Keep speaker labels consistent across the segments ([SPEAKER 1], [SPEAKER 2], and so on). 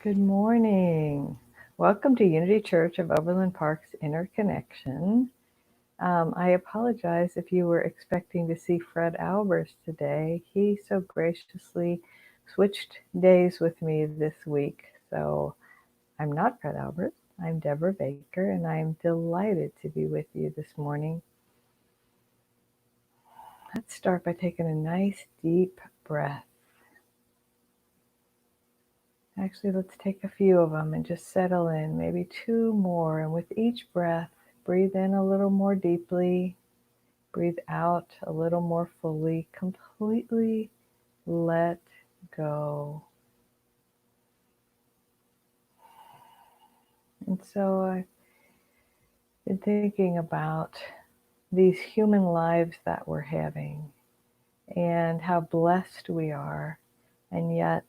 [SPEAKER 1] Good morning. Welcome to Unity Church of Overland Park's Inner Connection. I apologize if you were expecting to see Fred Albers today. He so graciously switched days with me this week. So I'm not Fred Albers. I'm Debra Baker, and I'm delighted to be with you this morning. Let's start by taking a nice deep breath. Actually, let's take a few of them and just settle in, maybe two more. And with each breath, breathe in a little more deeply, breathe out a little more fully, completely let go. And so I've been thinking about these human lives that we're having and how blessed we are. And yet,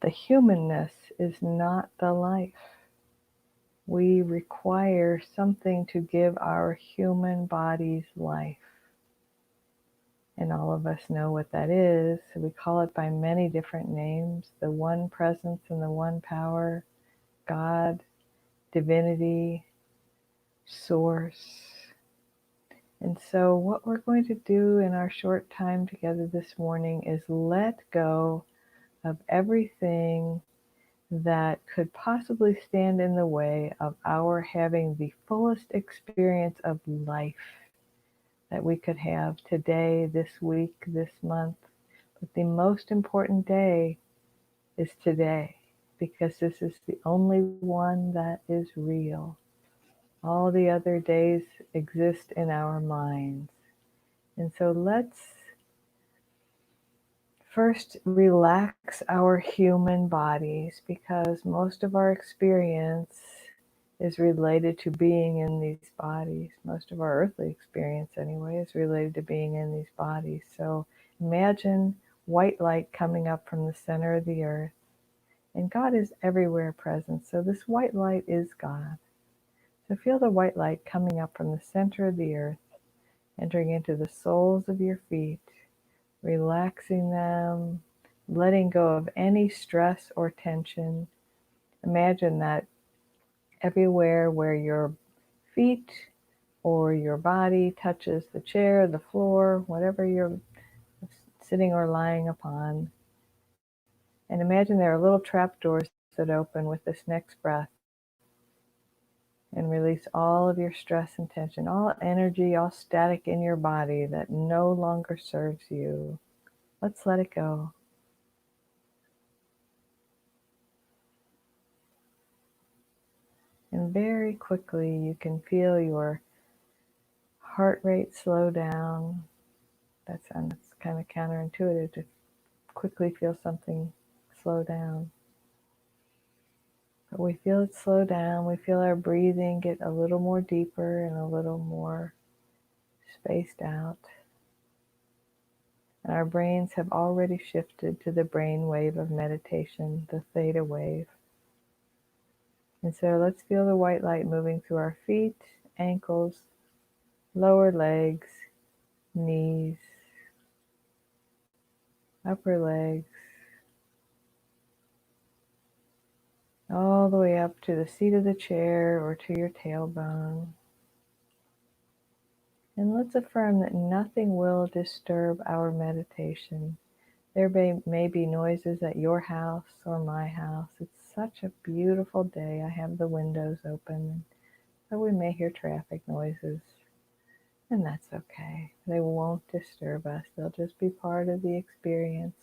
[SPEAKER 1] the humanness is not the life. We require something to give our human bodies life. And all of us know what that is. We call it by many different names: the one presence and the one power, God, divinity, source. And so what we're going to do in our short time together this morning is let go of everything that could possibly stand in the way of our having the fullest experience of life that we could have today, this week, this month. But the most important day is today, because this is the only one that is real. All the other days exist in our minds. And so let's first relax our human bodies, because most of our experience is related to being in these bodies. Most of our earthly experience, anyway, is related to being in these bodies. So imagine white light coming up from the center of the earth. And God is everywhere present. So this white light is God. So feel the white light coming up from the center of the earth, entering into the soles of your feet, relaxing them, letting go of any stress or tension. Imagine that everywhere where your feet or your body touches the chair, the floor, whatever you're sitting or lying upon. And imagine there are little trap doors that open with this next breath, and release all of your stress and tension, all energy, all static in your body that no longer serves you. Let's let it go. And very quickly you can feel your heart rate slow down. That's kind of counterintuitive to quickly feel something slow down. But we feel it slow down. We feel our breathing get a little more deeper and a little more spaced out. And our brains have already shifted to the brain wave of meditation, the theta wave. And so let's feel the white light moving through our feet, ankles, lower legs, knees, upper legs, all the way up to the seat of the chair or to your tailbone. And let's affirm that nothing will disturb our meditation. There may be noises at your house or my house. It's such a beautiful day. I have the windows open, so we may hear traffic noises, and that's okay. They won't disturb us. They'll just be part of the experience,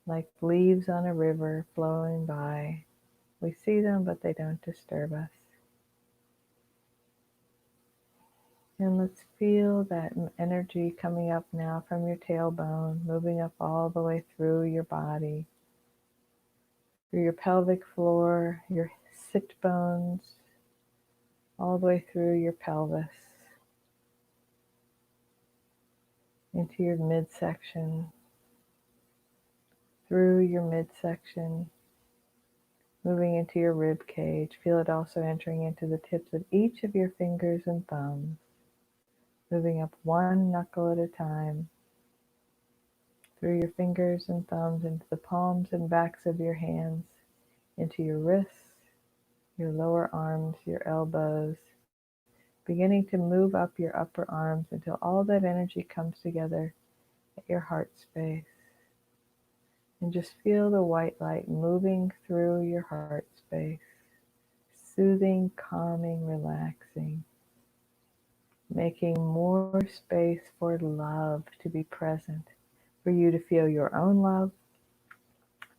[SPEAKER 1] like leaves on a river flowing by. We see them, but they don't disturb us. And let's feel that energy coming up now from your tailbone, moving up all the way through your body, through your pelvic floor, your sit bones, all the way through your pelvis, into your midsection, through your midsection, moving into your rib cage. Feel it also entering into the tips of each of your fingers and thumbs, moving up one knuckle at a time, through your fingers and thumbs into the palms and backs of your hands, into your wrists, your lower arms, your elbows, beginning to move up your upper arms until all that energy comes together at your heart space. And just feel the white light moving through your heart space, soothing, calming, relaxing, making more space for love to be present, for you to feel your own love,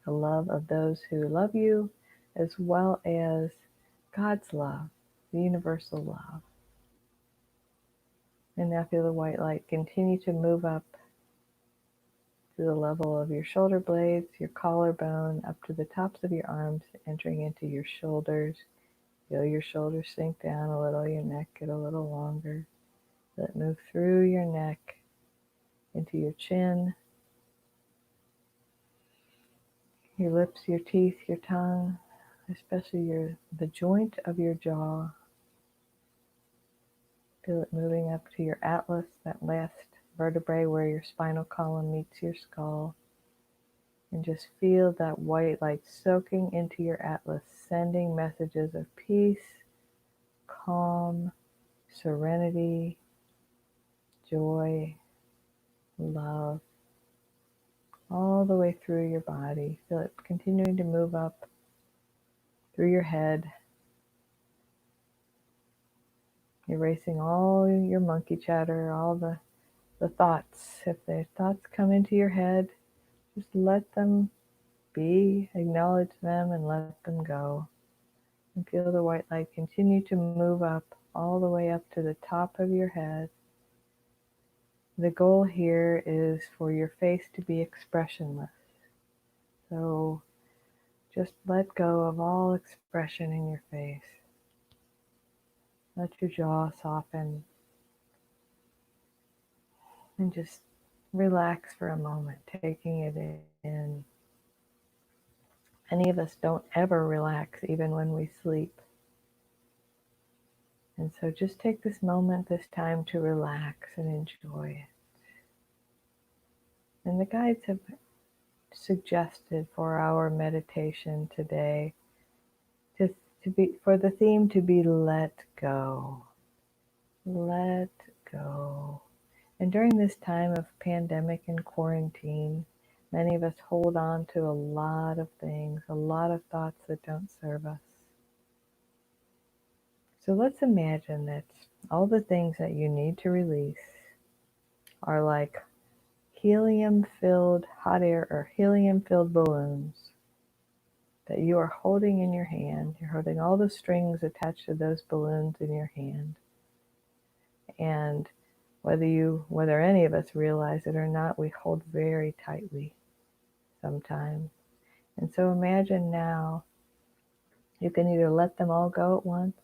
[SPEAKER 1] the love of those who love you, as well as God's love, the universal love. And now feel the white light continue to move up to the level of your shoulder blades, your collarbone, up to the tops of your arms, entering into your shoulders. Feel your shoulders sink down a little, your neck get a little longer. Let it move through your neck, into your chin, your lips, your teeth, your tongue, especially the joint of your jaw. Feel it moving up to your atlas, that last vertebrae where your spinal column meets your skull. And just feel that white light soaking into your atlas, sending messages of peace, calm, serenity, joy, love, all the way through your body. Feel it continuing to move up through your head, erasing all your monkey chatter, all the thoughts. If the thoughts come into your head, just let them be, acknowledge them, and let them go. And feel the white light continue to move up all the way up to the top of your head. The goal here is for your face to be expressionless. So just let go of all expression in your face. Let your jaw soften and just relax for a moment, taking it in. Many of us don't ever relax, even when we sleep. And so just take this moment, this time to relax and enjoy it. And the guides have suggested for our meditation today to be for the theme to be let go. Let go. And during this time of pandemic and quarantine, many of us hold on to a lot of things, a lot of thoughts that don't serve us. So let's imagine that all the things that you need to release are like helium-filled hot air or helium-filled balloons that you are holding in your hand. You're holding all the strings attached to those balloons in your hand. And whether any of us realize it or not, we hold very tightly sometimes. And so imagine now you can either let them all go at once,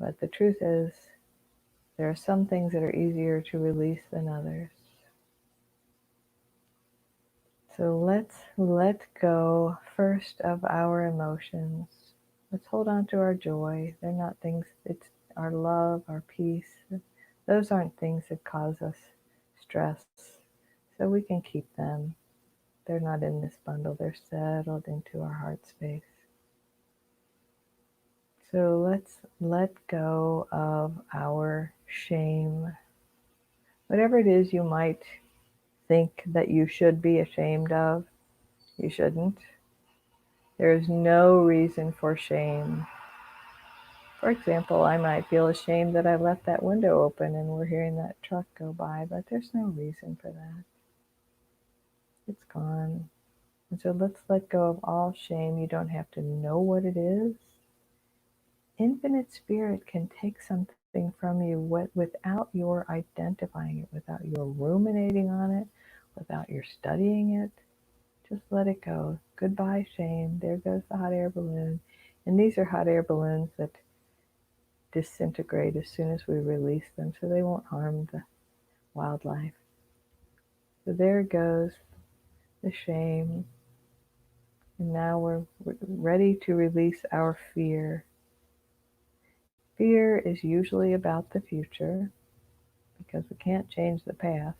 [SPEAKER 1] but the truth is there are some things that are easier to release than others. So let's let go first of our emotions. Let's hold on to our joy. They're not things, it's our love, our peace. Those aren't things that cause us stress. So we can keep them. They're not in this bundle. They're settled into our heart space. So let's let go of our shame. Whatever it is you might think that you should be ashamed of, you shouldn't. There is no reason for shame. For example, I might feel ashamed that I left that window open and we're hearing that truck go by, but there's no reason for that. It's gone. And so let's let go of all shame. You don't have to know what it is. Infinite Spirit can take something from you without your identifying it, without your ruminating on it, without your studying it. Just let it go. Goodbye, shame. There goes the hot air balloon. And these are hot air balloons that disintegrate as soon as we release them, so they won't harm the wildlife. So there goes the shame. And now we're ready to release our fear. Fear is usually about the future because we can't change the past.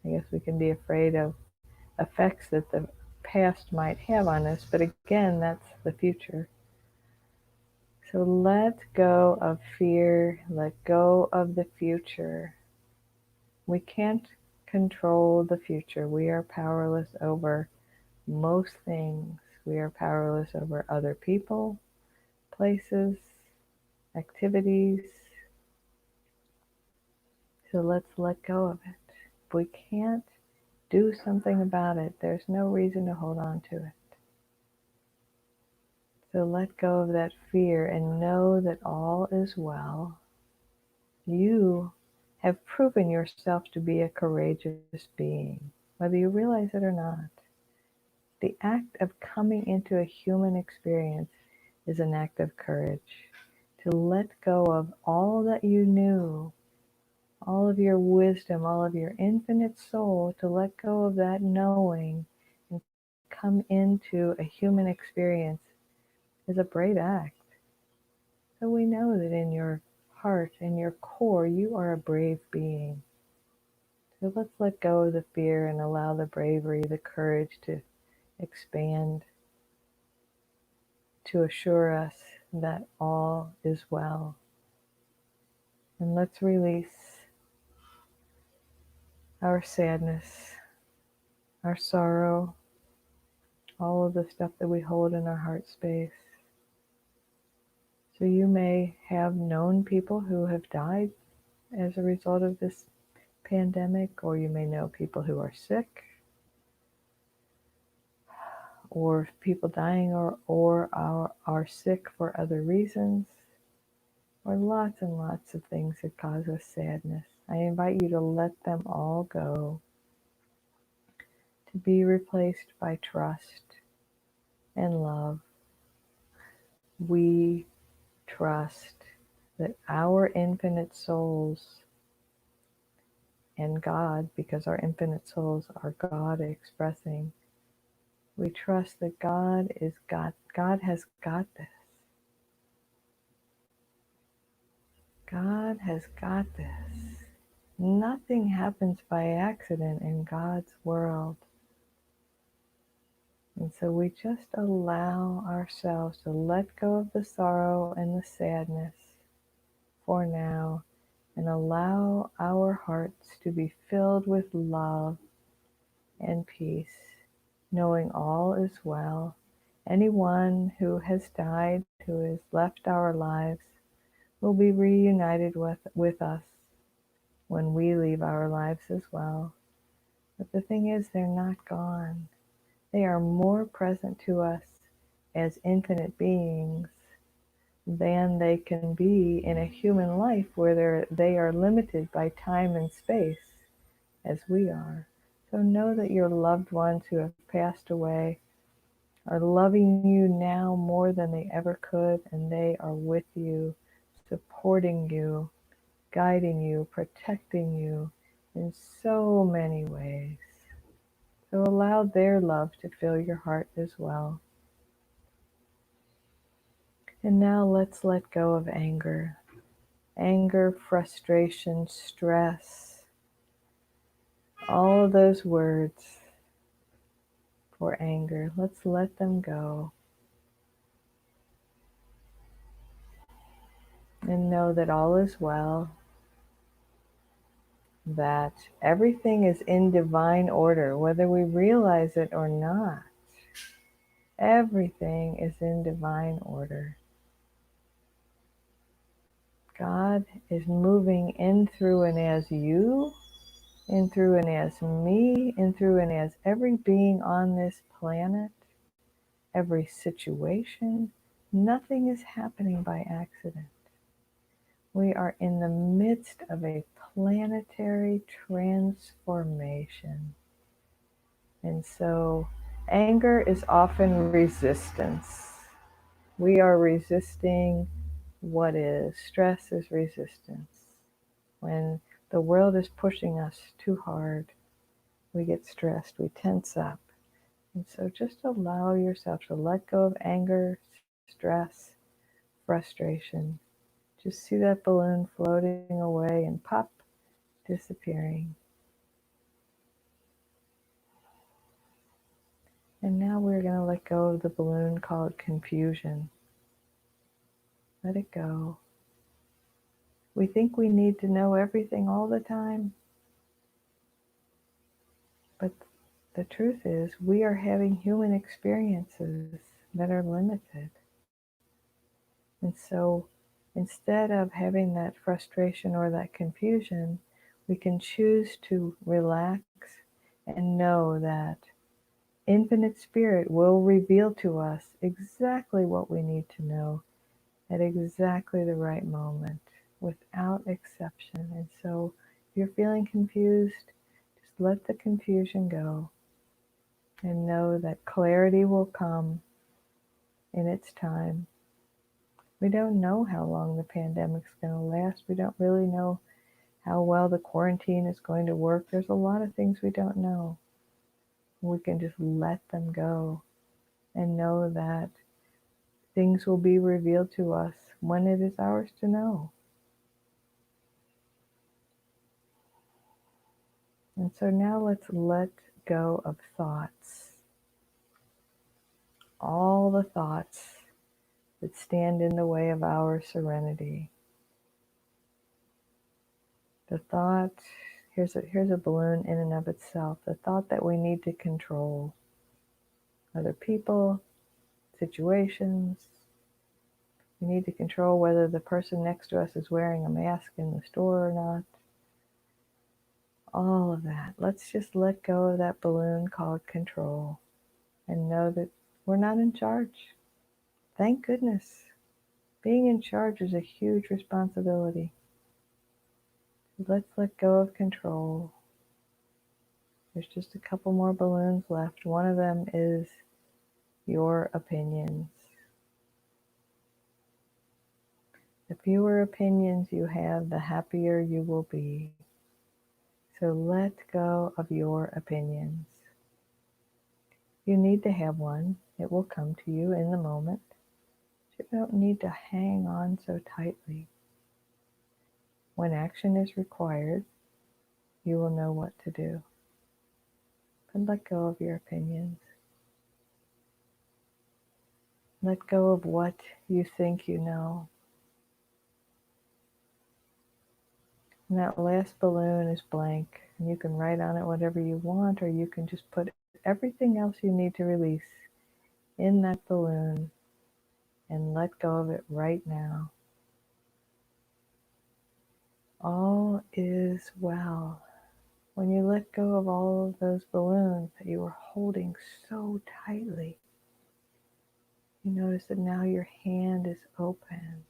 [SPEAKER 1] I guess we can be afraid of effects that the past might have on us, but again, that's the future. So let go of fear, let go of the future. We can't control the future. We are powerless over most things. We are powerless over other people, places, activities. So let's let go of it. If we can't do something about it, there's no reason to hold on to it. So let go of that fear and know that all is well. You have proven yourself to be a courageous being, whether you realize it or not. The act of coming into a human experience is an act of courage. To let go of all that you knew, all of your wisdom, all of your infinite soul, to let go of that knowing and come into a human experience is a brave act. So we know that in your heart, in your core, you are a brave being. So let's let go of the fear and allow the bravery, the courage to expand, to assure us that all is well. And let's release our sadness, our sorrow, all of the stuff that we hold in our heart space. So you may have known people who have died as a result of this pandemic, or you may know people who are sick, or people dying or are sick for other reasons, or lots and lots of things that cause us sadness. I invite you to let them all go, to be replaced by trust and love. We trust that our infinite souls and God, because our infinite souls are God expressing, we trust that God has got this. God has got this. Nothing happens by accident in God's world. And so we just allow ourselves to let go of the sorrow and the sadness for now, and allow our hearts to be filled with love and peace, knowing all is well. Anyone who has died, who has left our lives, will be reunited with us when we leave our lives as well. But the thing is, they're not gone. They are more present to us as infinite beings than they can be in a human life where they are limited by time and space as we are. So know that your loved ones who have passed away are loving you now more than they ever could, and they are with you, supporting you, guiding you, protecting you in so many ways. So allow their love to fill your heart as well. And now let's let go of anger. Anger, frustration, stress, all of those words for anger. Let's let them go. And know that all is well, that everything is in divine order, whether we realize it or not. Everything is in divine order. God is moving in, through, and as you, in, through, and as me, in, through, and as every being on this planet, every situation. Nothing is happening by accident. We are in the midst of a planetary transformation. And so anger is often resistance. We are resisting what is. Stress is resistance. When the world is pushing us too hard, we get stressed, we tense up. And so just allow yourself to let go of anger, stress, frustration. Just see that balloon floating away and pop, disappearing. And now we're going to let go of the balloon called confusion. Let it go. We think we need to know everything all the time. But the truth is, we are having human experiences that are limited. And so instead of having that frustration or that confusion, we can choose to relax and know that Infinite Spirit will reveal to us exactly what we need to know at exactly the right moment, without exception. And so if you're feeling confused, just let the confusion go and know that clarity will come in its time. We don't know how long the pandemic's going to last. We don't really know how well the quarantine is going to work. There's a lot of things we don't know. We can just let them go and know that things will be revealed to us when it is ours to know. And so now let's let go of thoughts. All the thoughts that stand in the way of our serenity. The thought, here's a balloon in and of itself. The thought that we need to control other people, situations. We need to control whether the person next to us is wearing a mask in the store or not. All of that. Let's just let go of that balloon called control and know that we're not in charge. Thank goodness. Being in charge is a huge responsibility. Let's let go of control. There's just a couple more balloons left. One of them is your opinions. The fewer opinions you have, the happier you will be. So let go of your opinions. You need to have one. It will come to you in the moment. You don't need to hang on so tightly. When action is required, you will know what to do. But let go of your opinions. Let go of what you think you know. And that last balloon is blank, and you can write on it whatever you want, or you can just put everything else you need to release in that balloon and let go of it right now. All is well. When you let go of all of those balloons that you were holding so tightly, you notice that now your hand is open.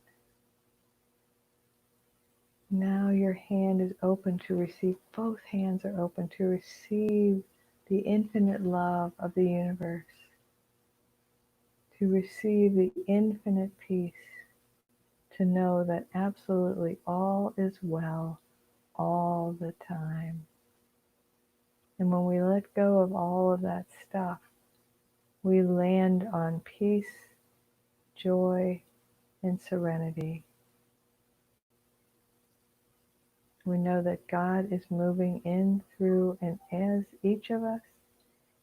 [SPEAKER 1] Now your hand is open to receive, both hands are open to receive the infinite love of the universe, to receive the infinite peace, to know that absolutely all is well all the time. And when we let go of all of that stuff, we land on peace, joy, and serenity. We know that God is moving in, through, and as each of us,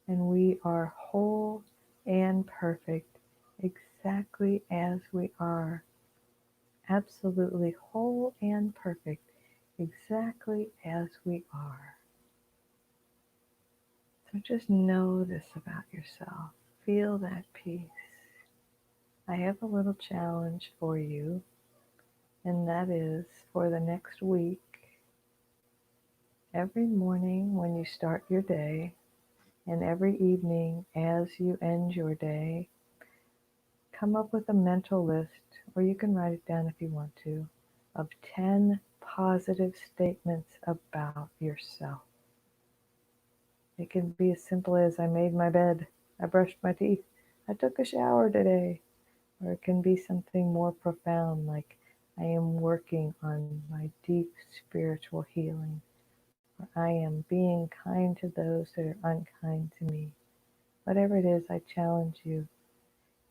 [SPEAKER 1] and we are whole and perfect exactly as we are. Absolutely whole and perfect exactly as we are. So just know this about yourself. Feel that peace. I have a little challenge for you, and that is for the next week, every morning when you start your day, and every evening as you end your day, come up with a mental list, or you can write it down if you want to, of 10 positive statements about yourself. It can be as simple as I made my bed, I brushed my teeth, I took a shower today. Or it can be something more profound like I am working on my deep spiritual healing. Or I am being kind to those that are unkind to me. Whatever it is, I challenge you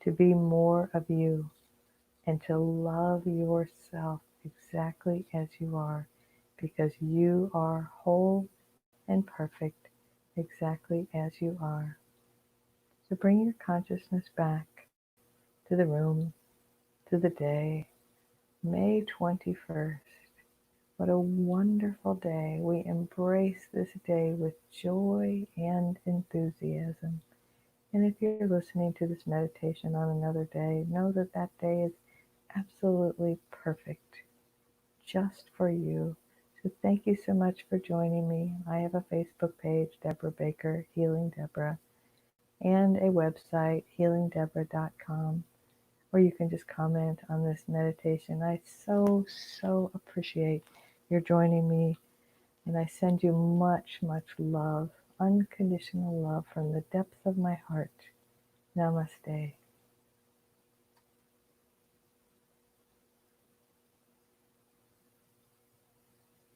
[SPEAKER 1] to be more of you and to love yourself exactly as you are, because you are whole and perfect exactly as you are. So bring your consciousness back to the room, to the day, May 21st. What a wonderful day. We embrace this day with joy and enthusiasm. And if you're listening to this meditation on another day, know that that day is absolutely perfect just for you. So thank you so much for joining me. I have a Facebook page, Debra Baker, Healing Debra, and a website, healingdebra.com, where you can just comment on this meditation. I so appreciate your joining me, and I send you much love, unconditional love from the depths of my heart. Namaste.